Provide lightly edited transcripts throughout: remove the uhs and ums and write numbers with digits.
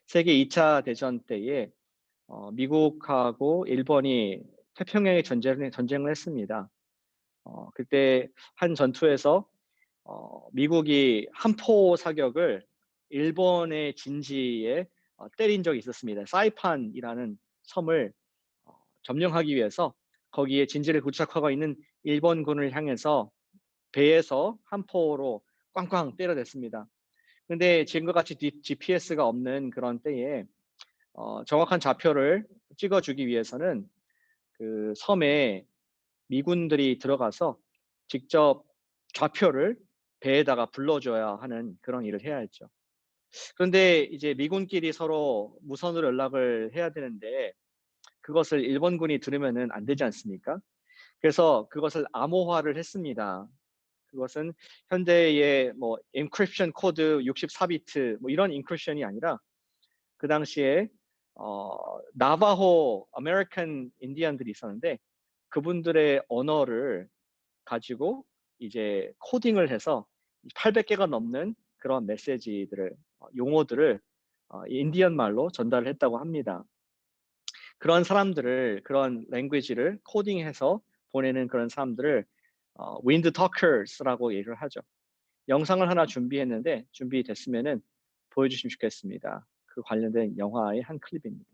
세계 2차 대전 때에 미국하고 일본이 태평양에 전쟁을 했습니다. 그때 한 전투에서 미국이 함포 사격을 일본의 진지에 때린 적이 있었습니다. 사이판이라는 섬을 점령하기 위해서 거기에 진지를 부착하고 있는 일본군을 향해서 배에서 함포로 꽝꽝 때려댔습니다. 근데 지금과 같이 GPS가 없는 그런 때에 정확한 좌표를 찍어주기 위해서는 그 섬에 미군들이 들어가서 직접 좌표를 배에다가 불러줘야 하는 그런 일을 해야 했죠. 그런데 이제 미군끼리 서로 무선으로 연락을 해야 되는데 그것을 일본군이 들으면은 안 되지 않습니까? 그래서 그것을 암호화를 했습니다. 그것은 현대의 뭐 엔크립션 코드 64비트 뭐 이런 인크립션이 아니라 그 당시에 나바호 아메리칸 인디언들이 있었는데 그분들의 언어를 가지고 이제 코딩을 해서 800개가 넘는 그런 메시지들을 용어들을 인디언 말로 전달을 했다고 합니다. 그런 사람들을 그런 랭귀지를 코딩해서 보내는 그런 사람들을 윈드 터커스라고 얘기를 하죠. 영상을 하나 준비했는데 준비됐으면은 보여주시면 좋겠습니다. 그 관련된 영화의 한 클립입니다.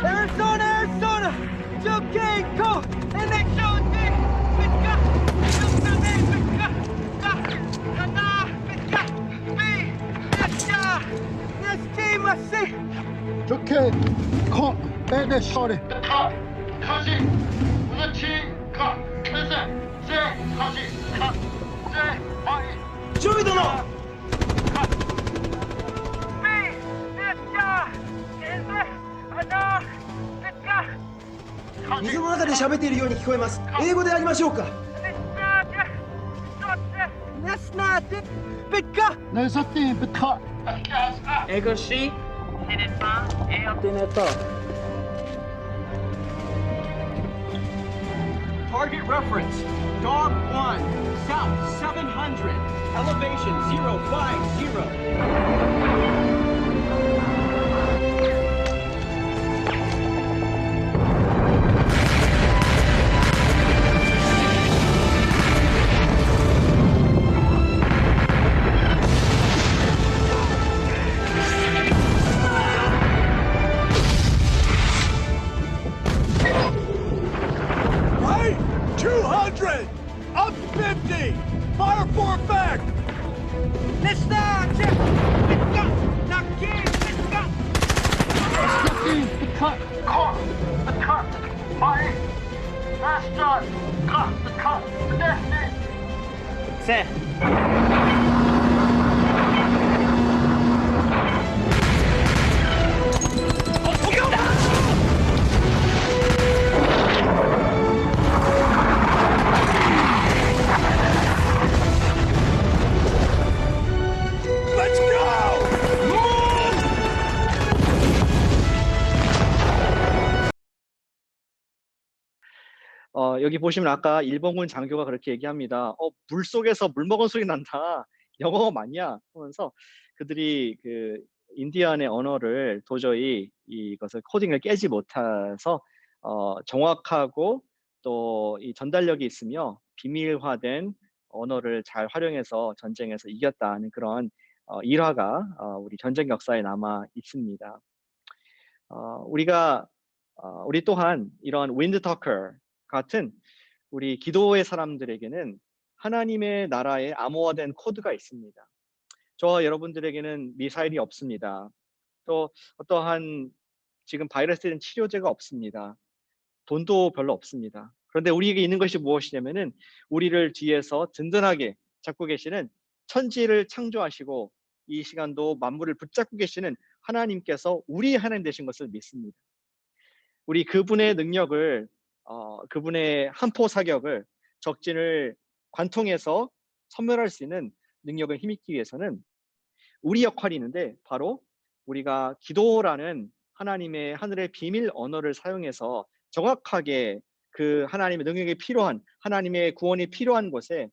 Arizona, Arizona, Joe Go, and they showed me, 좋게 콩 빼내 소리 카 카시 우나치 카 카세 세 카시 카세 마이 조이殿 水の中で喋っているように聞こえます。英語でやりましょうか。내 새끼 부터 Egoshi, Target reference, Dog 1, South 700, elevation 050. Right? 200! Up 50! Fire for effect! 새끼 부터 카 마이 마스터 카 네 세. Let's go! Move! 여기 보시면 아까 일본군 장교가 그렇게 얘기합니다. 물속에서 물 먹은 소리 난다. 영어가 맞냐? 하면서 그들이 그 인디안의 언어를 도저히 이것을 코딩을 깨지 못해서 정확하고 또 이 전달력이 있으며 비밀화된 언어를 잘 활용해서 전쟁에서 이겼다는 그런 일화가 우리 전쟁 역사에 남아 있습니다. 우리 또한 이런 윈드 터커 같은 우리 기도의 사람들에게는 하나님의 나라의 암호화된 코드가 있습니다. 저와 여러분들에게는 미사일이 없습니다. 또 어떠한 지금 바이러스에 대한 치료제가 없습니다. 돈도 별로 없습니다. 그런데 우리에게 있는 것이 무엇이냐면은 우리를 뒤에서 든든하게 잡고 계시는 천지를 창조하시고 이 시간도 만물을 붙잡고 계시는 하나님께서 우리 하나님 되신 것을 믿습니다. 우리 그분의 능력을 그분의 함포 사격을 적진을 관통해서 섬멸할 수 있는 능력을 힘입기 위해서는 우리 역할이 있는데 바로 우리가 기도라는 하나님의 하늘의 비밀 언어를 사용해서 정확하게 그 하나님의 능력이 필요한 하나님의 구원이 필요한 곳에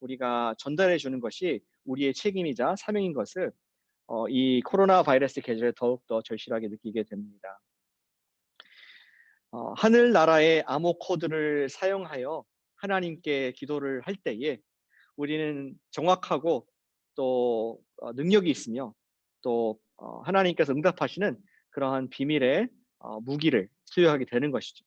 우리가 전달해 주는 것이 우리의 책임이자 사명인 것을 이 코로나 바이러스 계절에 더욱더 절실하게 느끼게 됩니다. 하늘나라의 암호 코드를 사용하여 하나님께 기도를 할 때에 우리는 정확하고 또 능력이 있으며 또 하나님께서 응답하시는 그러한 비밀의 무기를 수여하게 되는 것이죠.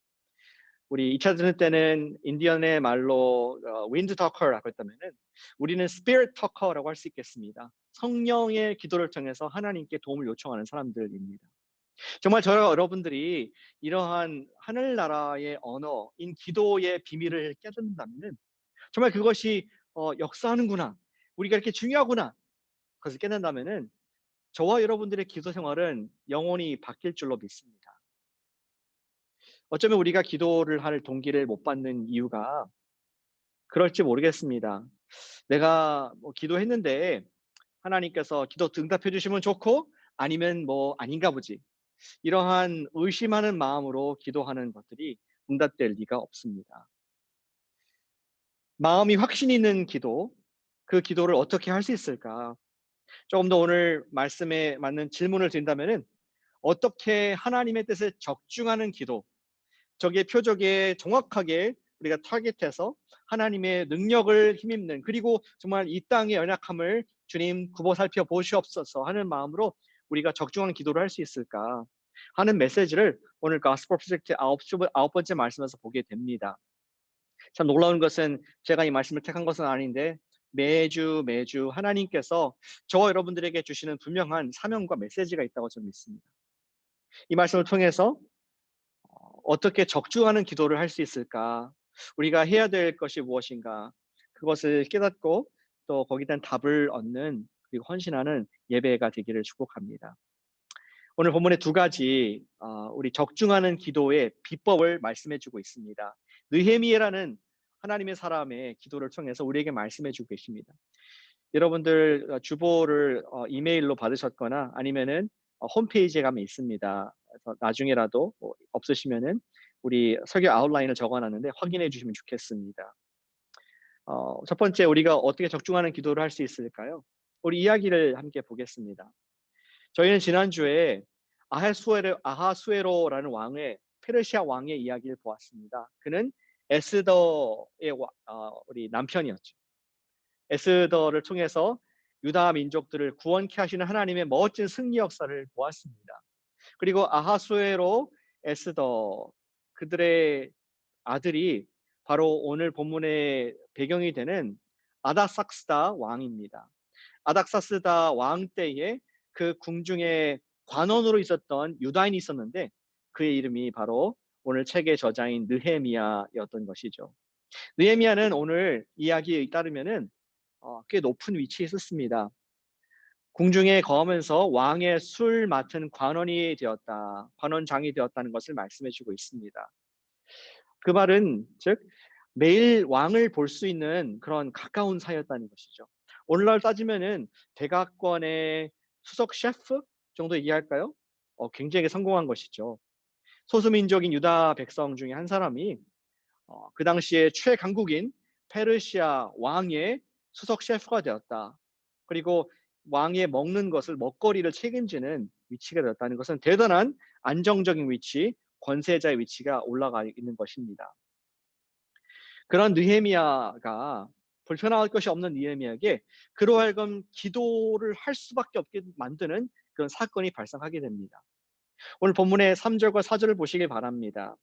우리 2차 대전 때는 인디언의 말로 윈드 터커라고 했다면은 우리는 스피릿 터커라고 할 수 있겠습니다. 성령의 기도를 통해서 하나님께 도움을 요청하는 사람들입니다. 정말 저와 여러분들이 이러한 하늘나라의 언어인 기도의 비밀을 깨닫는다면 정말 그것이 역사하는구나, 우리가 이렇게 중요하구나 그것을 깨닫는다면 저와 여러분들의 기도 생활은 영원히 바뀔 줄로 믿습니다. 어쩌면 우리가 기도를 할 동기를 못 받는 이유가 그럴지 모르겠습니다. 내가 기도했는데 하나님께서 기도 응답해 주시면 좋고 아니면 아닌가 보지, 이러한 의심하는 마음으로 기도하는 것들이 응답될 리가 없습니다. 마음이 확신 있는 기도, 그 기도를 어떻게 할 수 있을까? 조금 더 오늘 말씀에 맞는 질문을 드린다면은 어떻게 하나님의 뜻에 적중하는 기도, 저기에 표적에 정확하게 우리가 타겟해서 하나님의 능력을 힘입는, 그리고 정말 이 땅의 연약함을 주님 굽어 살펴 보시옵소서 하는 마음으로 우리가 적중한 기도를 할 수 있을까 하는 메시지를 오늘 가스펠 프로젝트 9번째 말씀에서 보게 됩니다. 참 놀라운 것은 제가 이 말씀을 택한 것은 아닌데 매주 하나님께서 저와 여러분들에게 주시는 분명한 사명과 메시지가 있다고 저는 믿습니다. 이 말씀을 통해서 어떻게 적중하는 기도를 할 수 있을까? 우리가 해야 될 것이 무엇인가? 그것을 깨닫고 또 거기에 대한 답을 얻는, 그리고 헌신하는 예배가 되기를 축복합니다. 오늘 본문의 두 가지 우리 적중하는 기도의 비법을 말씀해 주고 있습니다. 느헤미야라는 하나님의 사람의 기도를 통해서 우리에게 말씀해 주고 계십니다. 여러분들 주보를 이메일로 받으셨거나 아니면은 홈페이지에 가면 있습니다. 그래서 나중에라도 없으시면은 우리 설교 아웃라인을 적어놨는데 확인해 주시면 좋겠습니다. 첫 번째, 우리가 어떻게 적중하는 기도를 할 수 있을까요? 우리 이야기를 함께 보겠습니다. 저희는 지난주에 아하수에로라는 왕의, 페르시아 왕의 이야기를 보았습니다. 그는 에스더의 우리 남편이었죠. 에스더를 통해서 유다 민족들을 구원케 하시는 하나님의 멋진 승리 역사를 보았습니다. 그리고 아하수에로, 에스더, 그들의 아들이 바로 오늘 본문의 배경이 되는 아닥사스다 왕입니다. 아닥사스다 왕 때에 그 궁중에 관원으로 있었던 유다인이 있었는데 그의 이름이 바로 오늘 책의 저자인 느헤미야였던 것이죠. 느헤미야는 오늘 이야기에 따르면은 꽤 높은 위치에 있었습니다. 궁중에 거하면서 왕의 술 맡은 관원이 되었다, 관원장이 되었다는 것을 말씀해주고 있습니다. 그 말은 즉 매일 왕을 볼 수 있는 그런 가까운 사이였다는 것이죠. 오늘날 따지면은 백악관의 수석 셰프 정도 얘기할까요? 굉장히 성공한 것이죠. 소수민족인 유다 백성 중에 한 사람이 그 당시에 최강국인 페르시아 왕의 수석 셰프가 되었다. 그리고 왕의 먹는 것을, 먹거리를 책임지는 위치가 되었다는 것은 대단한 안정적인 위치, 권세자의 위치가 올라가 있는 것입니다. 그런 느헤미야가, 불편할 것이 없는 느헤미야에게 그로 하여금 기도를 할 수밖에 없게 만드는 그런 사건이 발생하게 됩니다. 오늘 본문의 3절과 4절을 보시길 바랍니다.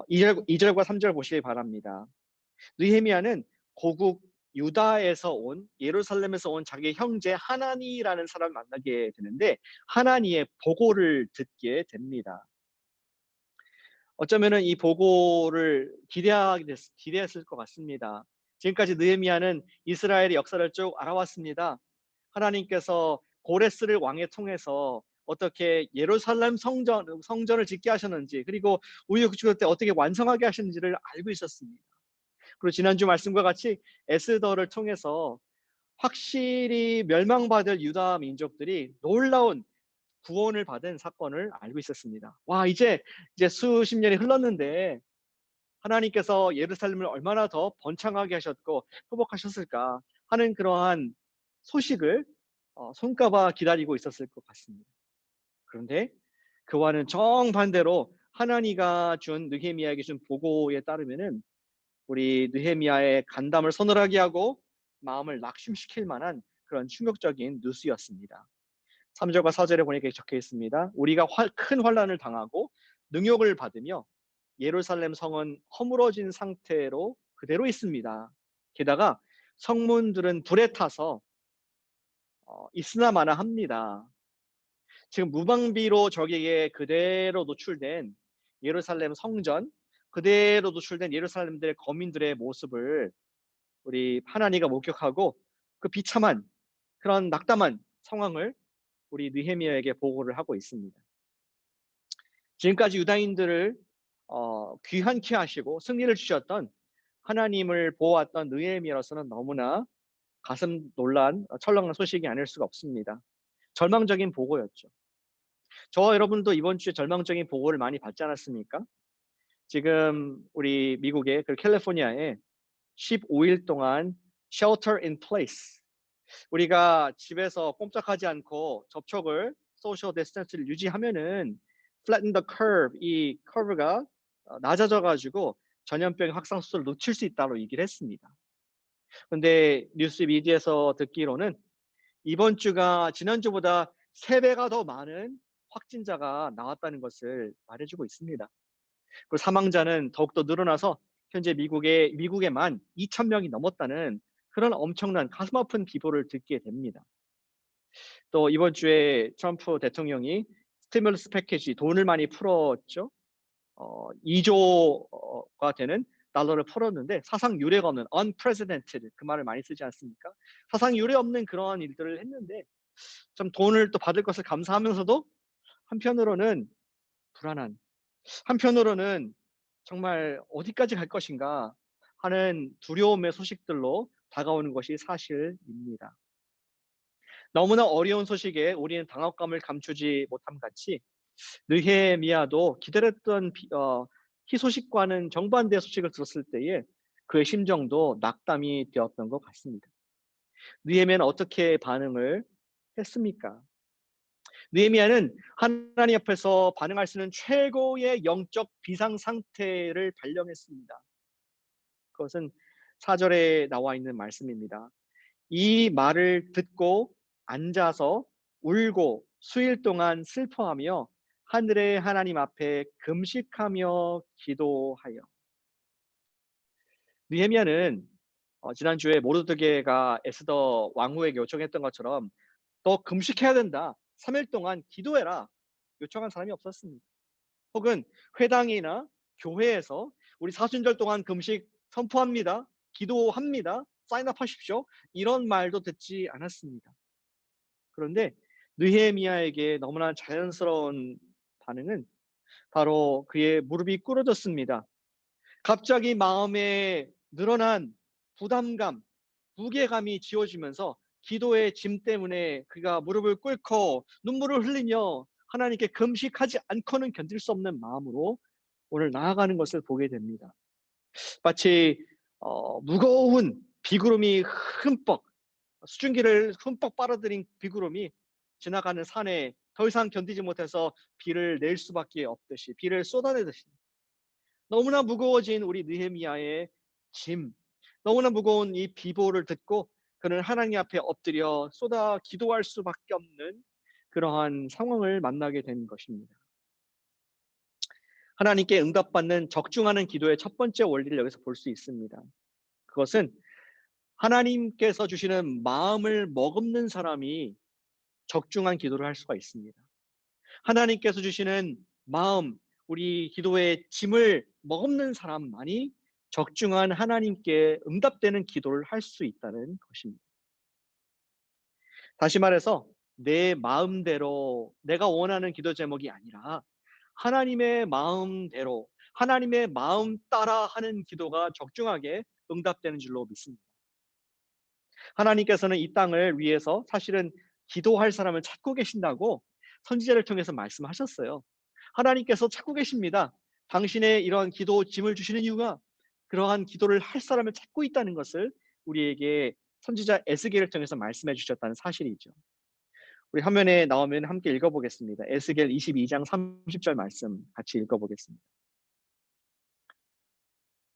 2절과 3절 보시길 바랍니다. 느헤미야는 고국 유다에서 온, 예루살렘에서 온 자기의 형제 하나니라는 사람을 만나게 되는데 하나니의 보고를 듣게 됩니다. 어쩌면은 이 보고를 기대했을 것 같습니다. 지금까지 느헤미야는 이스라엘의 역사를 쭉 알아왔습니다. 하나님께서 고레스를 왕에 통해서 어떻게 예루살렘 성전을 짓게 하셨는지, 그리고 우여곡절 때 어떻게 완성하게 하셨는지를 알고 있었습니다. 그리고 지난주 말씀과 같이 에스더를 통해서 확실히 멸망받을 유다 민족들이 놀라운 구원을 받은 사건을 알고 있었습니다. 와, 이제 수십 년이 흘렀는데 하나님께서 예루살렘을 얼마나 더 번창하게 하셨고 회복하셨을까 하는 그러한 소식을 손꼽아 기다리고 있었을 것 같습니다. 그런데 그와는 정반대로 하나니가 준 느헤미야에게 준 보고에 따르면은 우리 느헤미야의 간담을 서늘하게 하고 마음을 낙심시킬 만한 그런 충격적인 뉴스였습니다. 3절과 4절에 보니까 적혀 있습니다. 우리가 큰 환난을 당하고 능욕을 받으며 예루살렘 성은 허물어진 상태로 그대로 있습니다. 게다가 성문들은 불에 타서 있으나 마나 합니다. 지금 무방비로 적에게 그대로 노출된 예루살렘 성전, 그대로 노출된 예루살렘들의 거민들의 모습을 우리 하나니가 목격하고 그 비참한 그런 낙담한 상황을 우리 느헤미야에게 보고를 하고 있습니다. 지금까지 유다인들을 귀환케 하시고 승리를 주셨던 하나님을 보았던 느헤미야로서는 너무나 가슴 놀란 철렁한 소식이 아닐 수가 없습니다. 절망적인 보고였죠. 저와 여러분도 이번 주에 절망적인 보고를 많이 받지 않았습니까? 지금 우리 미국의 그 캘리포니아에 15일 동안 shelter in place, 우리가 집에서 꼼짝하지 않고 접촉을 소셜 디스턴스를 유지하면은 flatten the curve, 이 커브가 낮아져 가지고 전염병 확산 속도를 늦출 수 있다고 얘기를 했습니다. 근데 뉴스 미디어에서 듣기로는 이번 주가 지난주보다 3배가 더 많은 확진자가 나왔다는 것을 말해주고 있습니다. 그리고 사망자는 더욱더 늘어나서 현재 미국에만 2,000명이 넘었다는 그런 엄청난 가슴 아픈 비보를 듣게 됩니다. 또 이번 주에 트럼프 대통령이 스티뮬러스 패키지 돈을 많이 풀었죠. 2조가 되는 달러를 풀었는데 사상 유례가 없는 unprecedented, 그 말을 많이 쓰지 않습니까? 사상 유례 없는 그런 일들을 했는데 좀 돈을 또 받을 것을 감사하면서도 한편으로는 불안한, 한편으로는 정말 어디까지 갈 것인가 하는 두려움의 소식들로 다가오는 것이 사실입니다. 너무나 어려운 소식에 우리는 당혹감을 감추지 못함 같이 느헤미야도 기다렸던 희소식과는 정반대의 소식을 들었을 때에 그의 심정도 낙담이 되었던 것 같습니다. 느헤미야는 어떻게 반응을 했습니까? 느헤미야는 하나님 앞에서 반응할 수 있는 최고의 영적 비상 상태를 발령했습니다. 그것은 4절에 나와 있는 말씀입니다. 이 말을 듣고 앉아서 울고 수일 동안 슬퍼하며 하늘의 하나님 앞에 금식하며 기도하여. 느헤미야는 지난주에 모르드게가 에스더 왕후에게 요청했던 것처럼 너 금식해야 된다, 3일 동안 기도해라 요청한 사람이 없었습니다. 혹은 회당이나 교회에서 우리 사순절 동안 금식 선포합니다, 기도합니다, 사인업하십시오, 이런 말도 듣지 않았습니다. 그런데 느헤미야에게 너무나 자연스러운 반응은 바로 그의 무릎이 꿇어졌습니다. 갑자기 마음에 늘어난 부담감, 무게감이 지워지면서 기도의 짐 때문에 그가 무릎을 꿇고 눈물을 흘리며 하나님께 금식하지 않고는 견딜 수 없는 마음으로 오늘 나아가는 것을 보게 됩니다. 마치 무거운 비구름이 수증기를 흠뻑 빨아들인 비구름이 지나가는 산에 더 이상 견디지 못해서 비를 낼 수밖에 없듯이, 비를 쏟아내듯이 너무나 무거워진 우리 느헤미야의 짐, 너무나 무거운 이 비보를 듣고 그는 하나님 앞에 엎드려 쏟아 기도할 수밖에 없는 그러한 상황을 만나게 된 것입니다. 하나님께 응답받는 적중하는 기도의 첫 번째 원리를 여기서 볼 수 있습니다. 그것은 하나님께서 주시는 마음을 머금는 사람이 적중한 기도를 할 수가 있습니다. 하나님께서 주시는 마음, 우리 기도의 짐을 머금는 사람만이 적중한 하나님께 응답되는 기도를 할 수 있다는 것입니다. 다시 말해서 내 마음대로 내가 원하는 기도 제목이 아니라 하나님의 마음대로, 하나님의 마음 따라 하는 기도가 적중하게 응답되는 줄로 믿습니다. 하나님께서는 이 땅을 위해서 사실은 기도할 사람을 찾고 계신다고 선지자를 통해서 말씀하셨어요. 하나님께서 찾고 계십니다. 당신의 이러한 기도 짐을 주시는 이유가 그러한 기도를 할 사람을 찾고 있다는 것을 우리에게 선지자 에스겔을 통해서 말씀해 주셨다는 사실이죠. 우리 화면에 나오면 함께 읽어보겠습니다. 에스겔 22장 30절 말씀 같이 읽어보겠습니다.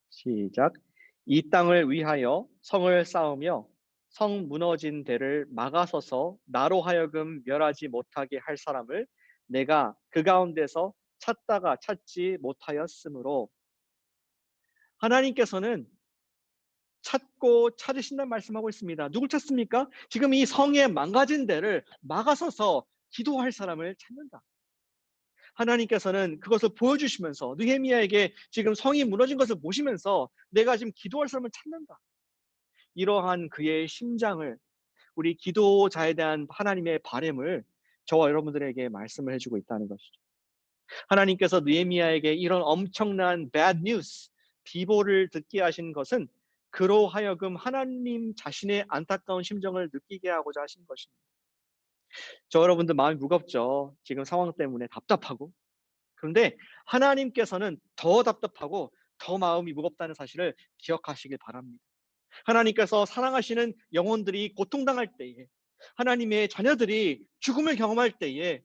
시작. 이 땅을 위하여 성을 쌓으며 성 무너진 데를 막아서서 나로 하여금 멸하지 못하게 할 사람을 내가 그 가운데서 찾다가 찾지 못하였으므로, 하나님께서는 찾고 찾으신다는 말씀하고 있습니다. 누굴 찾습니까? 지금 이 성의 망가진 데를 막아서서 기도할 사람을 찾는다. 하나님께서는 그것을 보여주시면서 느헤미야에게 지금 성이 무너진 것을 보시면서 내가 지금 기도할 사람을 찾는다. 이러한 그의 심장을, 우리 기도자에 대한 하나님의 바램을 저와 여러분들에게 말씀을 해주고 있다는 것이죠. 하나님께서 느헤미야에게 이런 엄청난 bad news, 비보를 듣게 하신 것은 그로 하여금 하나님 자신의 안타까운 심정을 느끼게 하고자 하신 것입니다. 저 여러분들 마음이 무겁죠. 지금 상황 때문에 답답하고. 그런데 하나님께서는 더 답답하고 더 마음이 무겁다는 사실을 기억하시길 바랍니다. 하나님께서 사랑하시는 영혼들이 고통당할 때에, 하나님의 자녀들이 죽음을 경험할 때에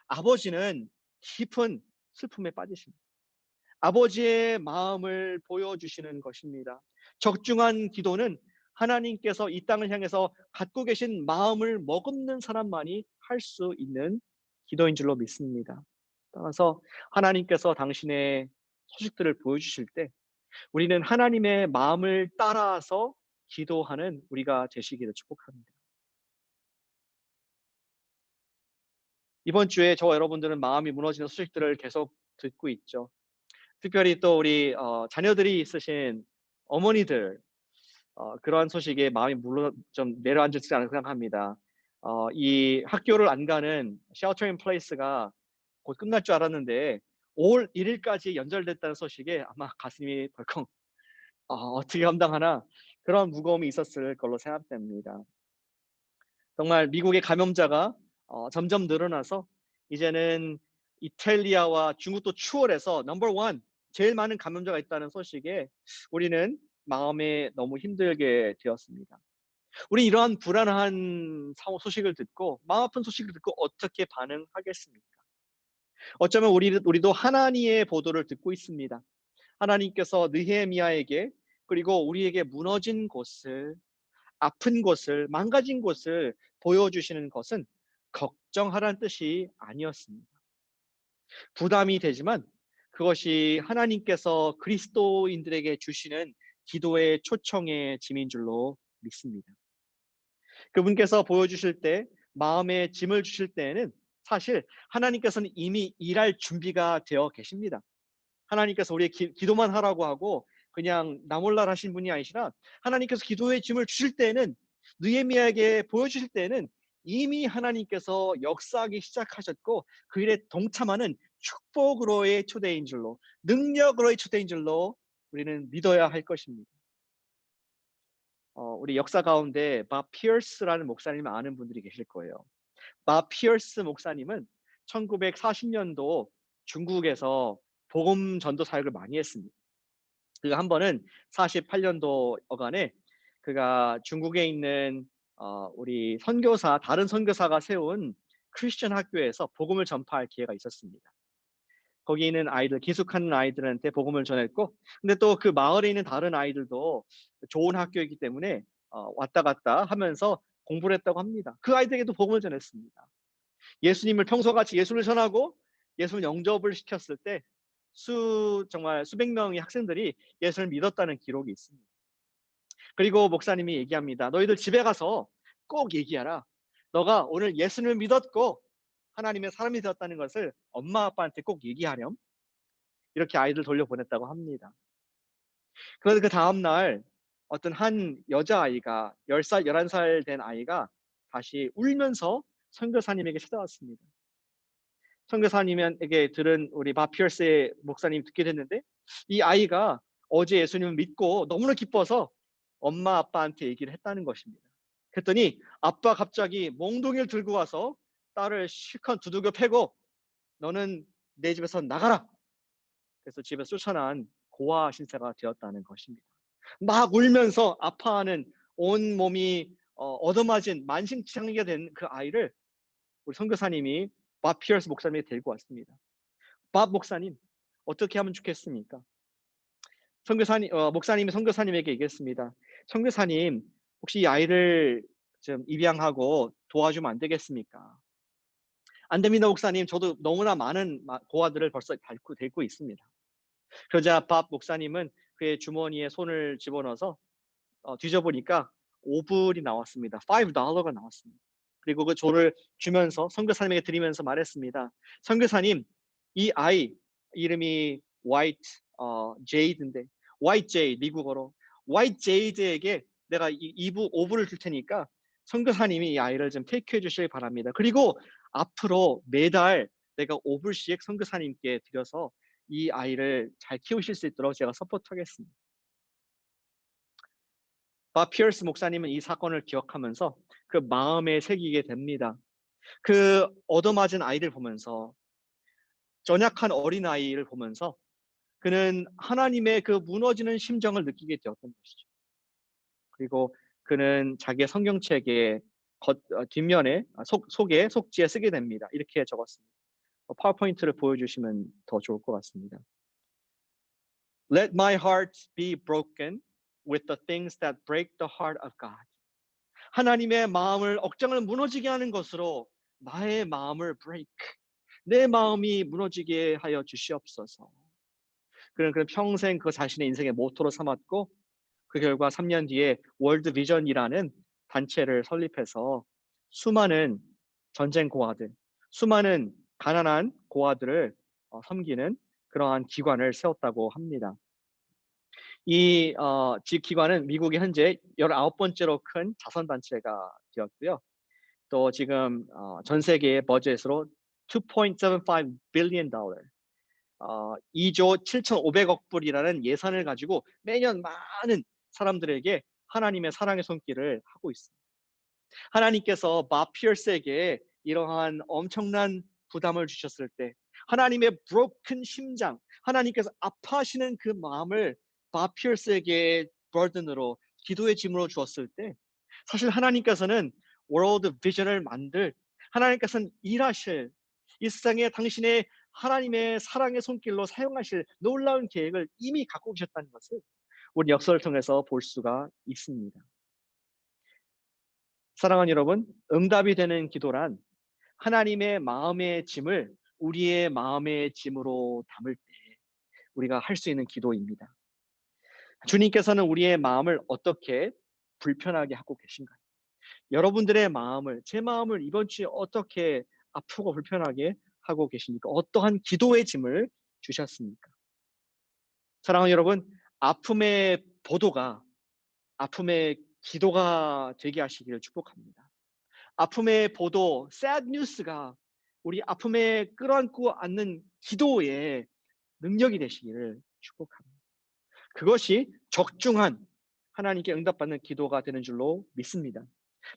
아버지는 깊은 슬픔에 빠지십니다. 아버지의 마음을 보여주시는 것입니다. 적중한 기도는 하나님께서 이 땅을 향해서 갖고 계신 마음을 머금는 사람만이 할 수 있는 기도인 줄로 믿습니다. 따라서 하나님께서 당신의 소식들을 보여주실 때 우리는 하나님의 마음을 따라서 기도하는 우리가 되시기를 축복합니다. 이번 주에 저와 여러분들은 마음이 무너지는 소식들을 계속 듣고 있죠. 특별히 또 우리 자녀들이 있으신 어머니들, 그러한 소식에 마음이 물론 좀 내려앉지 않을까 생각합니다. 이 학교를 안 가는 쉘터 인 플레이스가 곧 끝날 줄 알았는데 5월 1일까지 연장됐다는 소식에 아마 가슴이 벌컥 어떻게 감당하나, 그런 무거움이 있었을 걸로 생각됩니다. 정말 미국의 감염자가 점점 늘어나서 이제는 이탈리아와 중국도 추월해서 넘버 원 제일 많은 감염자가 있다는 소식에 우리는 마음에 너무 힘들게 되었습니다. 우리 이러한 불안한 소식을 듣고, 마음 아픈 소식을 듣고 어떻게 반응하겠습니까? 어쩌면 우리도 하나님의 보도를 듣고 있습니다. 하나님께서 느헤미야에게, 그리고 우리에게 무너진 곳을, 아픈 곳을, 망가진 곳을 보여주시는 것은 걱정하라는 뜻이 아니었습니다. 부담이 되지만 그것이 하나님께서 그리스도인들에게 주시는 기도의 초청의 짐인 줄로 믿습니다. 그분께서 보여주실 때, 마음의 짐을 주실 때에는 사실 하나님께서는 이미 일할 준비가 되어 계십니다. 하나님께서 우리의 기도만 하라고 하고 그냥 나 몰라 하신 분이 아니시라, 하나님께서 기도의 짐을 주실 때에는, 느헤미야에게 보여주실 때에는 이미 하나님께서 역사하기 시작하셨고 그 일에 동참하는 축복으로의 초대인 줄로, 능력으로의 초대인 줄로 우리는 믿어야 할 것입니다. 우리 역사 가운데 밥 피어스라는 목사님을 아는 분들이 계실 거예요. 밥 피어스 목사님은 1940년도 중국에서 복음 전도 사역을 많이 했습니다. 그가 한 번은 48년도 어간에 그가 중국에 있는 우리 선교사, 다른 선교사가 세운 크리스천 학교에서 복음을 전파할 기회가 있었습니다. 거기 있는 아이들, 기숙하는 아이들한테 복음을 전했고, 근데 또 그 마을에 있는 다른 아이들도 좋은 학교이기 때문에 왔다 갔다 하면서 공부를 했다고 합니다. 그 아이들에게도 복음을 전했습니다. 예수님을 평소같이 예수를 전하고 예수를 영접을 시켰을 때 정말 수백 명의 학생들이 예수를 믿었다는 기록이 있습니다. 그리고 목사님이 얘기합니다. 너희들 집에 가서 꼭 얘기하라. 너가 오늘 예수를 믿었고 하나님의 사람이 되었다는 것을 엄마 아빠한테 꼭 얘기하렴. 이렇게 아이들 돌려보냈다고 합니다. 그런데 그 다음날 어떤 한 여자아이가 10살, 11살 된 아이가 다시 울면서 선교사님에게 찾아왔습니다. 선교사님에게 들은 우리 밥 피어스의 목사님 듣게 됐는데, 이 아이가 어제 예수님을 믿고 너무나 기뻐서 엄마 아빠한테 얘기를 했다는 것입니다. 그랬더니 아빠 갑자기 몽둥이를 들고 와서 딸을 실컷 두들겨 패고 너는 내 집에서 나가라. 그래서 집에 쫓아난 고아 신세가 되었다는 것입니다. 막 울면서 아파하는 온 몸이 얻어맞은 만신창이가 된 그 아이를 우리 선교사님이 밥 피어스 목사님이 데리고 왔습니다. 밥 목사님, 어떻게 하면 좋겠습니까? 목사님이 선교사님에게 얘기했습니다. 선교사님, 혹시 이 아이를 좀 입양하고 도와주면 안 되겠습니까? 안 됩니다, 목사님. 저도 너무나 많은 고아들을 벌써 데리고 있습니다. 그러자 밥 목사님은 그의 주머니에 손을 집어넣어서 뒤져보니까 5불이 나왔습니다. $5가 나왔습니다. 그리고 그 조를 주면서 선교사님에게 드리면서 말했습니다. 선교사님, 이 아이 이름이 White Jade인데 White Jade 미국어로 White Jade에게 내가 5불을 줄 테니까 선교사님이 이 아이를 좀 테이크해 주시길 바랍니다. 그리고 앞으로 매달 내가 5불씩 선교사님께 드려서 이 아이를 잘 키우실 수 있도록 제가 서포트하겠습니다. 밥 피어스 목사님은 이 사건을 기억하면서 그 마음에 새기게 됩니다. 그 얻어맞은 아이를 보면서, 연약한 어린아이를 보면서 그는 하나님의 그 무너지는 심정을 느끼게 되었던 것이죠. 그리고 그는 자기의 성경책의 뒷면에 속지에 쓰게 됩니다. 이렇게 적었습니다. 파워포인트를 보여주시면 더 좋을 것 같습니다. Let my heart be broken with the things that break the heart of God. 하나님의 마음을 억장을 무너지게 하는 것으로 나의 마음을 break, 내 마음이 무너지게 하여 주시옵소서. 그는 평생 그 자신의 인생의 모토로 삼았고 그 결과 3년 뒤에 월드 비전이라는 단체를 설립해서 수많은 전쟁 고아들, 수많은 가난한 고아들을 섬기는 그러한 기관을 세웠다고 합니다. 이 기관은 미국의 현재 19번째로 큰 자선단체가 되었고요. 또 지금 전 세계의 버젯으로 $2.75 billion, 2조 7,500억 불이라는 예산을 가지고 매년 많은 사람들에게 하나님의 사랑의 손길을 하고 있습니다. 하나님께서 밥 피어스에게 이러한 엄청난 부담을 주셨을 때, 하나님의 broken 심장, 하나님께서 아파하시는 그 마음을 밥 피어스에게 burden으로, 기도의 짐으로 주었을 때, 사실 하나님께서는 월드 비전을 만들, 하나님께서는 일하실, 이 세상에 당신의 하나님의 사랑의 손길로 사용하실 놀라운 계획을 이미 갖고 계셨다는 것을 우리 역사를 통해서 볼 수가 있습니다. 사랑하는 여러분, 응답이 되는 기도란 하나님의 마음의 짐을 우리의 마음의 짐으로 담을 때 우리가 할 수 있는 기도입니다. 주님께서는 우리의 마음을 어떻게 불편하게 하고 계신가요? 여러분들의 마음을, 제 마음을 이번 주에 어떻게 아프고 불편하게 하고 계십니까? 어떠한 기도의 짐을 주셨습니까? 사랑하는 여러분, 아픔의 보도가 아픔의 기도가 되게 하시기를 축복합니다. 아픔의 보도, sad news가 우리 아픔에 끌어안고 앉는 기도의 능력이 되시기를 축복합니다. 그것이 적중한 하나님께 응답받는 기도가 되는 줄로 믿습니다.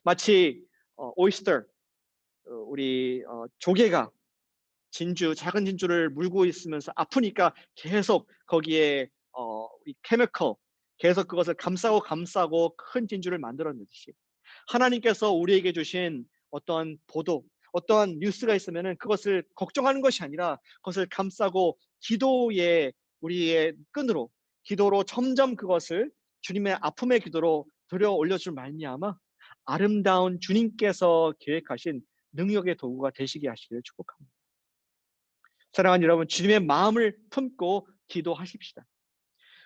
마치 오이스터, 우리 조개가 작은 진주를 물고 있으면서 아프니까 계속 거기에 이 케미컬, 계속 그것을 감싸고 큰 진주를 만들어내듯이 하나님께서 우리에게 주신 어떠한 보도, 어떠한 뉴스가 있으면은 그것을 걱정하는 것이 아니라 그것을 감싸고 기도의 우리의 끈으로, 기도로 점점 그것을 주님의 아픔의 기도로 들여 올려줄 말미암아 아름다운 주님께서 계획하신 능력의 도구가 되시게 하시기를 축복합니다. 사랑하는 여러분, 주님의 마음을 품고 기도하십시다.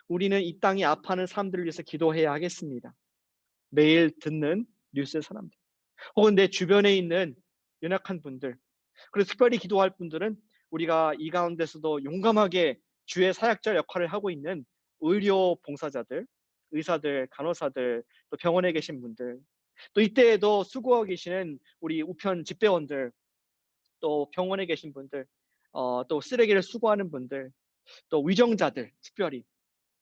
우리는 이 땅이 아파하는 사람들을 위해서 기도해야 하겠습니다. 매일 듣는 뉴스의 사람들, 혹은 내 주변에 있는 연약한 분들, 그리고 특별히 기도할 분들은 우리가 이 가운데서도 용감하게 주의 사역자 역할을 하고 있는 의료 봉사자들, 의사들, 간호사들, 또 병원에 계신 분들, 또 이때에도 수고하고 계시는 우리 우편 집배원들, 또 병원에 계신 분들, 또 쓰레기를 수거하는 분들, 또 위정자들, 특별히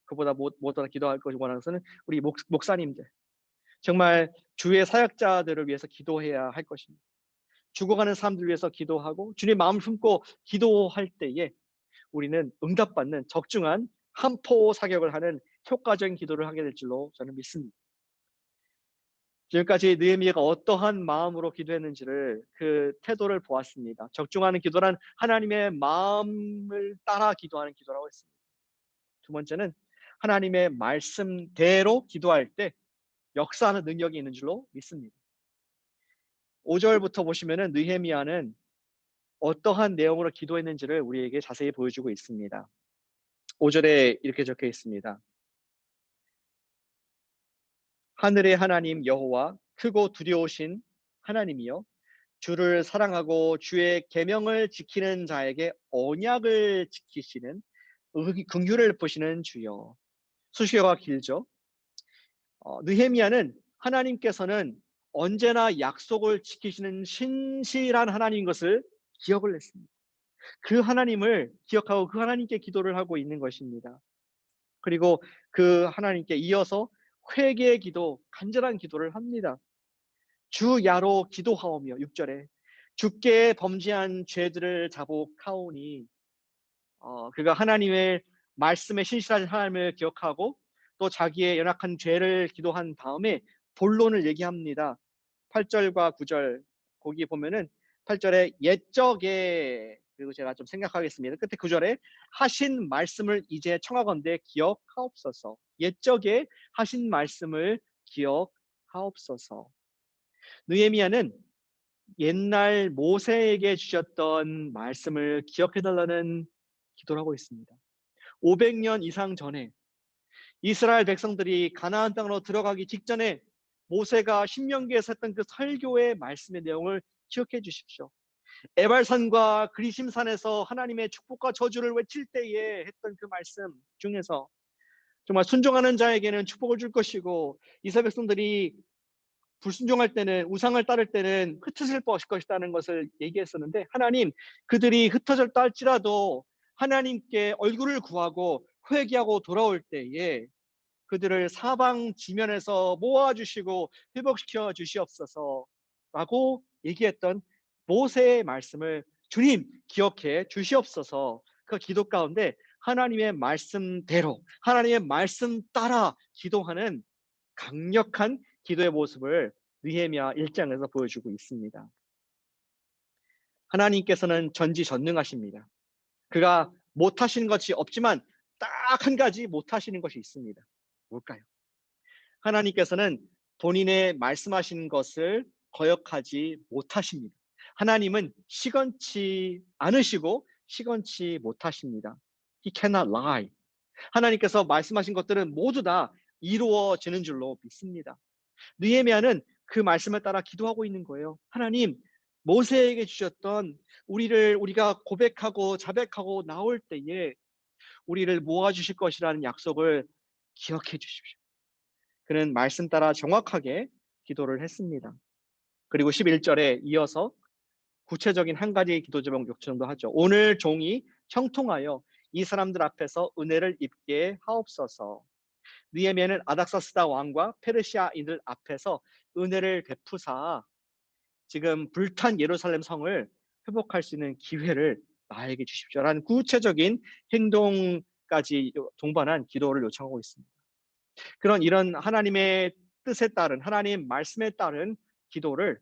그보다 무엇보다 기도할 것을 원하는 것은 우리 목사님들, 정말 주의 사역자들을 위해서 기도해야 할 것입니다. 죽어가는 사람들을 위해서 기도하고 주님의 마음을 품고 기도할 때에 우리는 응답받는 적중한 함포 사격을 하는 효과적인 기도를 하게 될 줄로 저는 믿습니다. 지금까지 느헤미야가 어떠한 마음으로 기도했는지를 그 태도를 보았습니다. 적중하는 기도란 하나님의 마음을 따라 기도하는 기도라고 했습니다. 두 번째는 하나님의 말씀대로 기도할 때 역사하는 능력이 있는 줄로 믿습니다. 5절부터 보시면은 느헤미야는 어떠한 내용으로 기도했는지를 우리에게 자세히 보여주고 있습니다. 5절에 이렇게 적혀 있습니다. 하늘의 하나님 여호와 크고 두려우신 하나님이여 주를 사랑하고 주의 계명을 지키는 자에게 언약을 지키시는 긍휼을 베푸시는 주여. 수식어가 길죠. 느헤미야는 하나님께서는 언제나 약속을 지키시는 신실한 하나님인 것을 기억을 했습니다. 그 하나님을 기억하고 그 하나님께 기도를 하고 있는 것입니다. 그리고 그 하나님께 이어서 회개의 기도, 간절한 기도를 합니다. 주야로 기도하오며 6절에 주께 범죄한 죄들을 자복하오니 그가 하나님의 말씀에 신실하신 하나님을 기억하고 또 자기의 연약한 죄를 기도한 다음에 본론을 얘기합니다. 8절과 9절 거기 보면은 8절에 옛적에 그리고 제가 좀 생각하겠습니다. 끝에 9절에 하신 말씀을 이제 청하건대 기억하옵소서. 옛적에 하신 말씀을 기억하옵소서. 느헤미야는 옛날 모세에게 주셨던 말씀을 기억해달라는 기도를 하고 있습니다. 500년 이상 전에 이스라엘 백성들이 가나안 땅으로 들어가기 직전에 모세가 신명기에서 했던 그 설교의 말씀의 내용을 기억해 주십시오. 에발산과 그리심산에서 하나님의 축복과 저주를 외칠 때에 했던 그 말씀 중에서 정말 순종하는 자에게는 축복을 줄 것이고 이스라엘 백성들이 불순종할 때는 우상을 따를 때는 흩어질 것이다는 것을 얘기했었는데 하나님 그들이 흩어졌다 할지라도 하나님께 얼굴을 구하고 회개하고 돌아올 때에 그들을 사방 지면에서 모아주시고 회복시켜 주시옵소서라고 얘기했던 모세의 말씀을 주님 기억해 주시옵소서. 그 기도 가운데 하나님의 말씀대로 하나님의 말씀 따라 기도하는 강력한 기도의 모습을 느헤미야 1장에서 보여주고 있습니다. 하나님께서는 전지전능하십니다. 그가 못하시는 것이 없지만 딱 한 가지 못하시는 것이 있습니다. 뭘까요? 하나님께서는 본인의 말씀하신 것을 거역하지 못하십니다. 하나님은 시건치 않으시고 시건치 못하십니다. He cannot lie. 하나님께서 말씀하신 것들은 모두 다 이루어지는 줄로 믿습니다. 느헤미야는 그 말씀을 따라 기도하고 있는 거예요. 하나님, 모세에게 주셨던 우리가 고백하고 자백하고 나올 때에 우리를 모아주실 것이라는 약속을 기억해 주십시오. 그는 말씀 따라 정확하게 기도를 했습니다. 그리고 11절에 이어서 구체적인 한 가지 기도 제목 요청도 하죠. 오늘 종이 형통하여 이 사람들 앞에서 은혜를 입게 하옵소서. 느헤미야는 아닥사스다 왕과 페르시아인들 앞에서 은혜를 베푸사 지금 불탄 예루살렘 성을 회복할 수 있는 기회를 나에게 주십시오라는 구체적인 행동까지 동반한 기도를 요청하고 있습니다. 이런 하나님의 뜻에 따른 하나님 말씀에 따른 기도를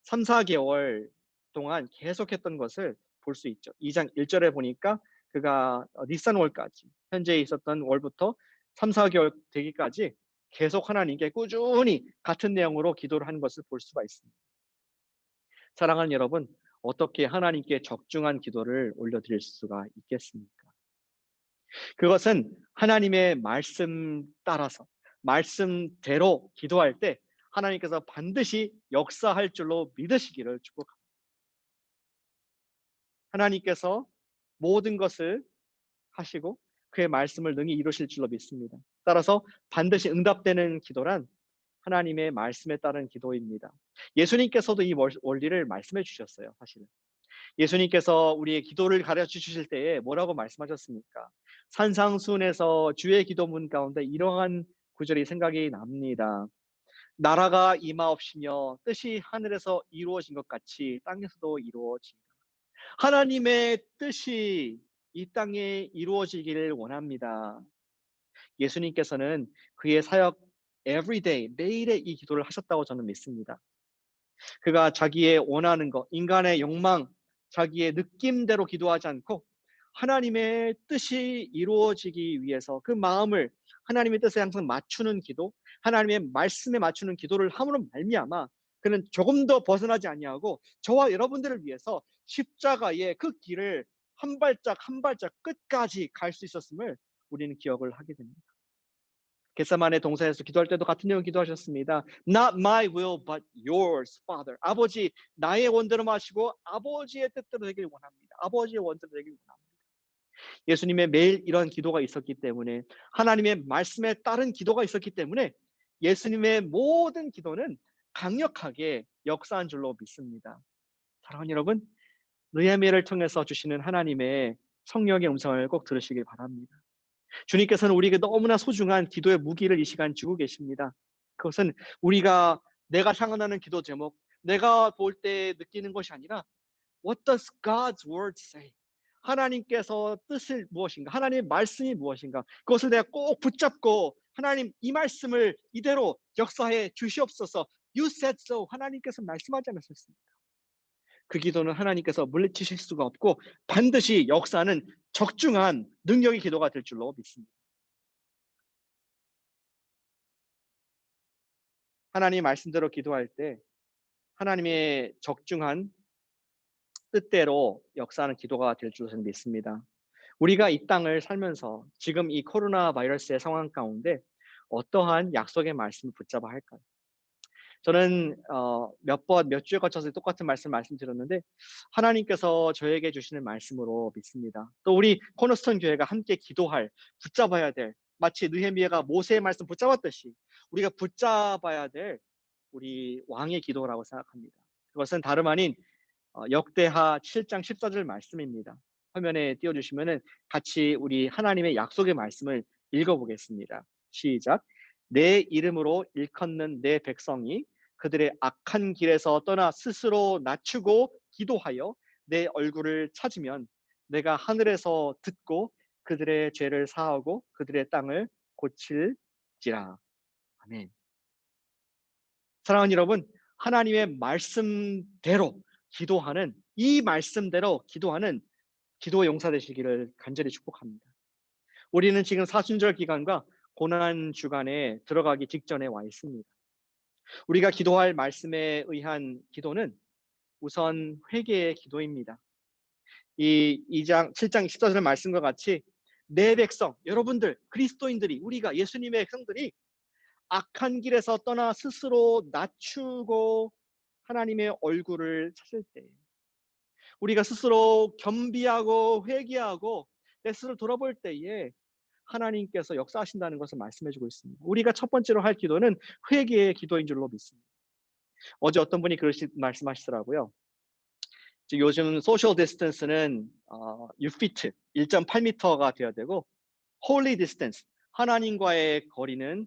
3, 4개월 동안 계속했던 것을 볼 수 있죠. 2장 1절에 보니까 그가 니산월까지 현재 있었던 월부터 3, 4개월 되기까지 계속 하나님께 꾸준히 같은 내용으로 기도를 하는 것을 볼 수가 있습니다. 사랑하는 여러분, 어떻게 하나님께 적중한 기도를 올려드릴 수가 있겠습니까? 그것은 하나님의 말씀 따라서 말씀대로 기도할 때 하나님께서 반드시 역사할 줄로 믿으시기를 축복합니다. 하나님께서 모든 것을 하시고 그의 말씀을 능히 이루실 줄로 믿습니다. 따라서 반드시 응답되는 기도란 하나님의 말씀에 따른 기도입니다. 예수님께서도 이 원리를 말씀해 주셨어요. 사실은 예수님께서 우리의 기도를 가르쳐 주실 때에 뭐라고 말씀하셨습니까? 산상수훈에서 주의 기도문 가운데 이러한 구절이 생각이 납니다. 나라가 임하옵시며 뜻이 하늘에서 이루어진 것 같이 땅에서도 이루어지리라. 하나님의 뜻이 이 땅에 이루어지기를 원합니다. 예수님께서는 그의 사역 everyday, 매일의 이 기도를 하셨다고 저는 믿습니다. 그가 자기의 원하는 것, 인간의 욕망, 자기의 느낌대로 기도하지 않고 하나님의 뜻이 이루어지기 위해서 그 마음을 하나님의 뜻에 항상 맞추는 기도, 하나님의 말씀에 맞추는 기도를 함으로 말미암아 그는 조금 더 벗어나지 아니하고 저와 여러분들을 위해서 십자가의 그 길을 한 발짝 한 발짝 끝까지 갈 수 있었음을 우리는 기억을 하게 됩니다. 겟세마네 동산에서 기도할 때도 같은 내용 기도하셨습니다. Not my will but yours, Father. 아버지, 나의 원대로 마시고 아버지의 뜻대로 되길 원합니다. 아버지의 원대로 되길 원합니다. 예수님의 매일 이런 기도가 있었기 때문에, 하나님의 말씀에 따른 기도가 있었기 때문에 예수님의 모든 기도는 강력하게 역사한 줄로 믿습니다. 사랑하는 여러분, 느헤미야를 통해서 주시는 하나님의 성령의 음성을 꼭 들으시길 바랍니다. 주님께서는 우리에게 너무나 소중한 기도의 무기를 이 시간 주고 계십니다. 그것은 내가 상관하는 기도 제목, 내가 볼 때 느끼는 것이 아니라 What does God's word say? 하나님께서 뜻을 무엇인가? 하나님의 말씀이 무엇인가? 그것을 내가 꼭 붙잡고 하나님 이 말씀을 이대로 역사해 주시옵소서. You said so. 하나님께서 말씀하지 않으셨습니까? 그 기도는 하나님께서 물리치실 수가 없고 반드시 역사하는 적중한 능력의 기도가 될 줄로 믿습니다. 하나님 말씀대로 기도할 때 하나님의 적중한 뜻대로 역사하는 기도가 될 줄로 믿습니다. 우리가 이 땅을 살면서 지금 이 코로나 바이러스의 상황 가운데 어떠한 약속의 말씀을 붙잡아야 할까요? 저는 몇 주에 걸쳐서 똑같은 말씀드렸는데 하나님께서 저에게 주시는 말씀으로 믿습니다. 또 우리 코너스톤 교회가 함께 기도할, 붙잡아야 될, 마치 느헤미야가 모세의 말씀 붙잡았듯이 우리가 붙잡아야 될 우리 왕의 기도라고 생각합니다. 그것은 다름 아닌 역대하 7장 14절 말씀입니다. 화면에 띄워주시면은 같이 우리 하나님의 약속의 말씀을 읽어보겠습니다. 시작. 내 이름으로 일컫는 내 백성이 그들의 악한 길에서 떠나 스스로 낮추고 기도하여 내 얼굴을 찾으면 내가 하늘에서 듣고 그들의 죄를 사하고 그들의 땅을 고칠지라. 아멘. 사랑하는 여러분, 하나님의 말씀대로 기도하는, 이 말씀대로 기도하는 기도의 용사 되시기를 간절히 축복합니다. 우리는 지금 사순절 기간과 고난 주간에 들어가기 직전에 와 있습니다. 우리가 기도할 말씀에 의한 기도는 우선 회개의 기도입니다. 이 2장 7장 14절 말씀과 같이 내 백성, 여러분들, 그리스도인들이, 우리가 예수님의 백성들이 악한 길에서 떠나 스스로 낮추고 하나님의 얼굴을 찾을 때, 우리가 스스로 겸비하고 회개하고 내 스스로 돌아볼 때에 하나님께서 역사하신다는 것을 말씀해주고 있습니다. 우리가 첫 번째로 할 기도는 회개의 기도인 줄로 믿습니다. 어제 어떤 분이 말씀하시더라고요. 요즘 소셜 디스턴스는 6피트, 1.8m가 되어야 되고 홀리 디스턴스, 하나님과의 거리는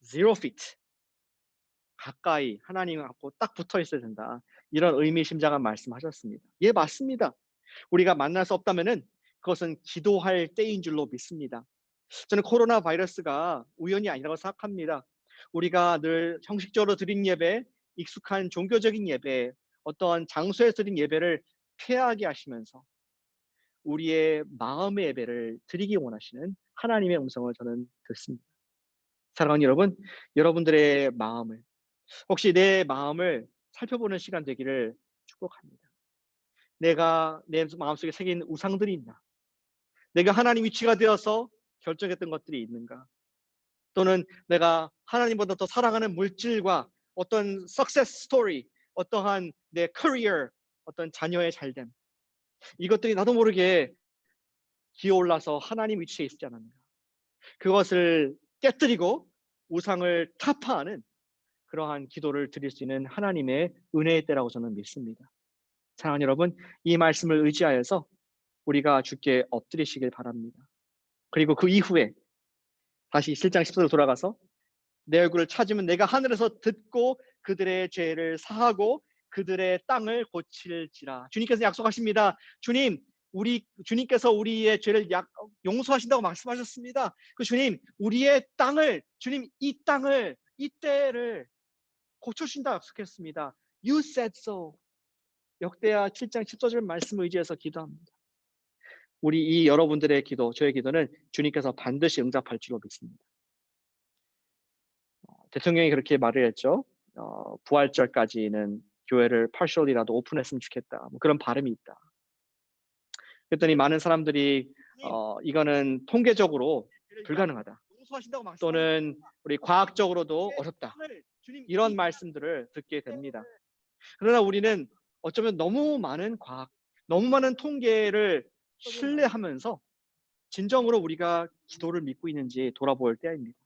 0피트, 가까이 하나님하고 딱 붙어 있어야 된다. 이런 의미심장한 말씀하셨습니다. 예, 맞습니다. 우리가 만날 수 없다면은 그것은 기도할 때인 줄로 믿습니다. 저는 코로나 바이러스가 우연이 아니라고 생각합니다. 우리가 늘 형식적으로 드린 예배, 익숙한 종교적인 예배, 어떠한 장소에서 드린 예배를 피하게 하시면서 우리의 마음의 예배를 드리기 원하시는 하나님의 음성을 저는 듣습니다. 사랑하는 여러분, 여러분들의 마음을, 혹시 내 마음을 살펴보는 시간 되기를 축복합니다. 내가 내 마음속에 새긴 우상들이 있나? 내가 하나님 위치가 되어서 결정했던 것들이 있는가? 또는 내가 하나님보다 더 사랑하는 물질과 어떤 석세스 스토리, 어떠한 내 커리어, 어떤 자녀의 잘됨, 이것들이 나도 모르게 기어올라서 하나님 위치에 있지 않았는가? 그것을 깨뜨리고 우상을 타파하는 그러한 기도를 드릴 수 있는 하나님의 은혜의 때라고 저는 믿습니다. 사랑하는 여러분, 이 말씀을 의지하여서 우리가 주께 엎드리시길 바랍니다. 그리고 그 이후에 다시 7장 10절로 돌아가서 내 얼굴을 찾으면 내가 하늘에서 듣고 그들의 죄를 사하고 그들의 땅을 고칠지라. 주님께서 약속하십니다. 주님, 우리 주님께서 우리의 죄를 용서하신다고 말씀하셨습니다. 그 주님, 우리의 땅을, 주님 이 땅을, 이 때를 고쳐주신다 약속했습니다. You said so. 역대하 7장 14절 말씀을 의지해서 기도합니다. 우리 이 여러분들의 기도, 저의 기도는 주님께서 반드시 응답할 줄로 믿습니다. 대통령이 그렇게 말을 했죠. 부활절까지는 교회를 partially라도 오픈했으면 좋겠다. 뭐 그런 바람이 있다. 그랬더니 많은 사람들이 이거는 통계적으로 불가능하다. 또는 우리 과학적으로도 어렵다. 이런 말씀들을 듣게 됩니다. 그러나 우리는 어쩌면 너무 많은 과학, 너무 많은 통계를 신뢰하면서 진정으로 우리가 기도를 믿고 있는지 돌아볼 때입니다.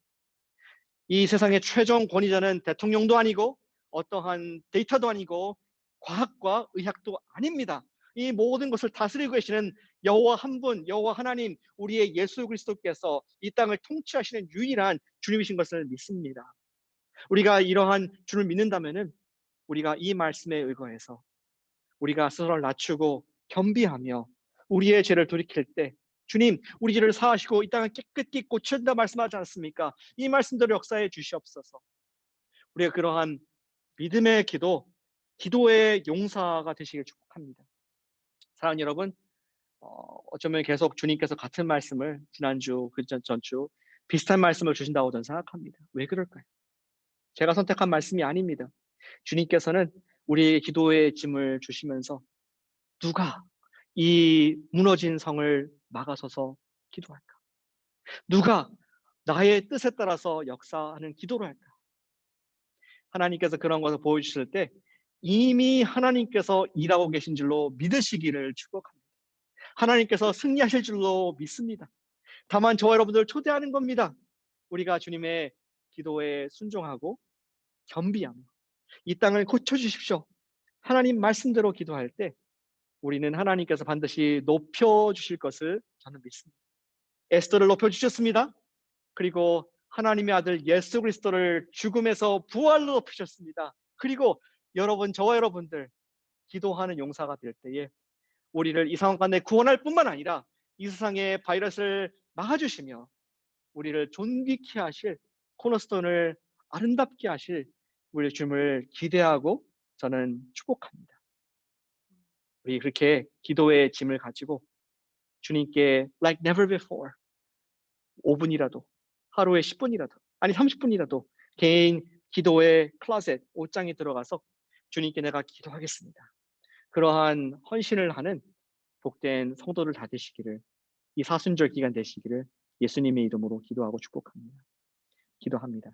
이 세상의 최종 권위자는 대통령도 아니고 어떠한 데이터도 아니고 과학과 의학도 아닙니다. 이 모든 것을 다스리고 계시는 여호와 한 분, 여호와 하나님, 우리의 예수 그리스도께서 이 땅을 통치하시는 유일한 주님이신 것을 믿습니다. 우리가 이러한 주를 믿는다면은 우리가 이 말씀에 의거해서 우리가 스스로를 낮추고 겸비하며 우리의 죄를 돌이킬 때 주님, 우리 죄를 사하시고 이 땅을 깨끗이 고친다 말씀하지 않습니까? 이 말씀대로 역사해 주시옵소서. 우리가 그러한 믿음의 기도, 기도의 용사가 되시길 축복합니다. 사랑하는 여러분, 어쩌면 계속 주님께서 같은 말씀을 지난주, 그 전주 비슷한 말씀을 주신다고 저는 생각합니다. 왜 그럴까요? 제가 선택한 말씀이 아닙니다. 주님께서는 우리의 기도의 짐을 주시면서 누가 이 무너진 성을 막아서서 기도할까? 누가 나의 뜻에 따라서 역사하는 기도를 할까? 하나님께서 그런 것을 보여주실 때 이미 하나님께서 일하고 계신 줄로 믿으시기를 축복합니다. 하나님께서 승리하실 줄로 믿습니다. 다만 저와 여러분들을 초대하는 겁니다. 우리가 주님의 기도에 순종하고 겸비하며 이 땅을 고쳐주십시오. 하나님 말씀대로 기도할 때 우리는 하나님께서 반드시 높여주실 것을 저는 믿습니다. 에스더를 높여주셨습니다. 그리고 하나님의 아들 예수 그리스도를 죽음에서 부활로 높이셨습니다. 그리고 여러분, 저와 여러분들 기도하는 용사가 될 때에 우리를 이 상황 가운데 구원할 뿐만 아니라 이 세상의 바이러스를 막아주시며 우리를 존귀케 하실 코너스톤을 아름답게 하실 우리 주님을 기대하고 저는 축복합니다. 우리 그렇게 기도의 짐을 가지고 주님께 like never before 5분이라도 하루에 10분이라도 아니 30분이라도 개인 기도의 클로셋 옷장에 들어가서 주님께 내가 기도하겠습니다. 그러한 헌신을 하는 복된 성도들 다 되시기를, 이 사순절 기간 되시기를 예수님의 이름으로 기도하고 축복합니다. 기도합니다.